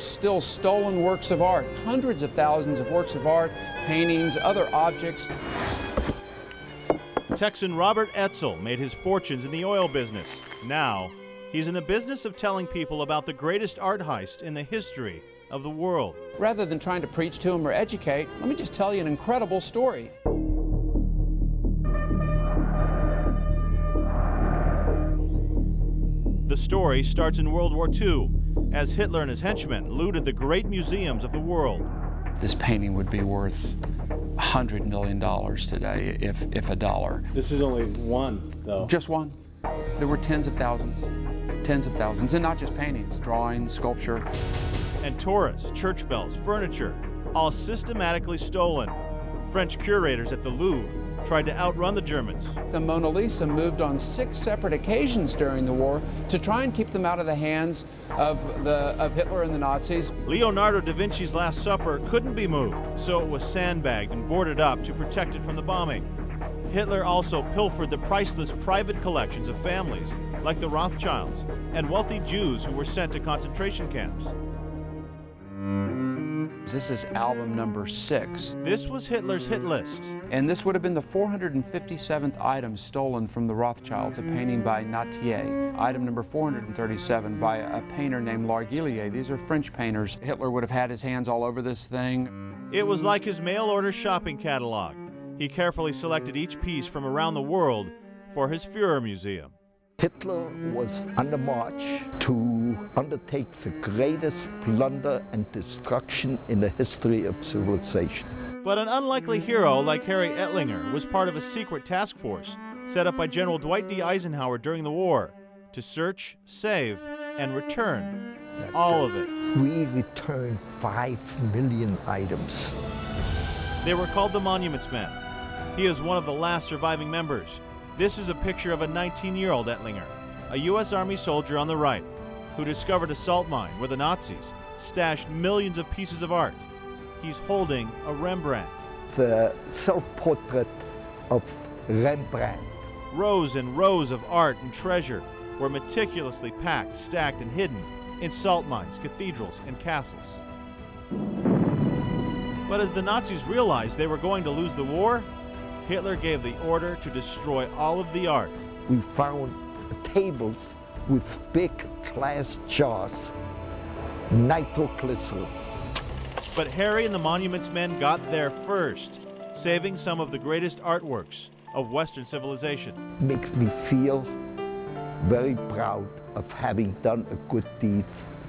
still stolen works of art, hundreds of thousands of works of art, paintings, other objects. Texan Robert Etzel made his fortunes in the oil business. Now, he's in the business of telling people about the greatest art heist in the history of the world. Rather than trying to preach to them or educate, let me just tell you an incredible story. The story starts in World War II, as Hitler and his henchmen looted the great museums of the world. This painting would be worth $100 million today, if a dollar. This is only one, though. Just one. There were tens of thousands, and not just paintings, drawings, sculpture. And tourists, church bells, furniture, all systematically stolen. French curators at the Louvre tried to outrun the Germans. The Mona Lisa moved on 6 separate occasions during the war to try and keep them out of the hands of Hitler and the Nazis. Leonardo da Vinci's Last Supper couldn't be moved, so it was sandbagged and boarded up to protect it from the bombing. Hitler also pilfered the priceless private collections of families like the Rothschilds and wealthy Jews who were sent to concentration camps. This is album number 6. This was Hitler's hit list. And this would have been the 457th item stolen from the Rothschilds, a painting by Nattier. Item number 437 by a painter named Largillier. These are French painters. Hitler would have had his hands all over this thing. It was like his mail-order shopping catalog. He carefully selected each piece from around the world for his Führer Museum. Hitler was on the march to undertake the greatest plunder and destruction in the history of civilization. But an unlikely hero like Harry Ettlinger was part of a secret task force set up by General Dwight D. Eisenhower during the war to search, save, and return all of it. We returned 5 million items. They were called the Monuments Men. He is one of the last surviving members. This is a picture of a 19-year-old Ettlinger, a U.S. Army soldier on the right, who discovered a salt mine where the Nazis stashed millions of pieces of art. He's holding a Rembrandt. The self-portrait of Rembrandt. Rows and rows of art and treasure were meticulously packed, stacked, and hidden in salt mines, cathedrals, and castles. But as the Nazis realized they were going to lose the war, Hitler gave the order to destroy all of the art. We found tables with big glass jars, nitroglycerin. But Harry and the Monuments Men got there first, saving some of the greatest artworks of Western civilization. It makes me feel very proud of having done a good deed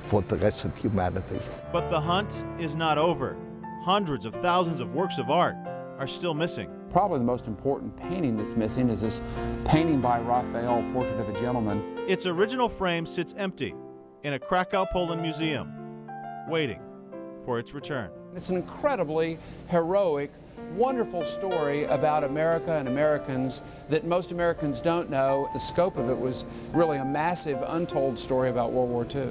for the rest of humanity. But the hunt is not over. Hundreds of thousands of works of art are still missing. Probably the most important painting that's missing is this painting by Raphael, Portrait of a Gentleman. Its original frame sits empty in a Krakow, Poland museum, waiting for its return. It's an incredibly heroic, wonderful story about America and Americans that most Americans don't know. The scope of it was really a massive, untold story about World War II.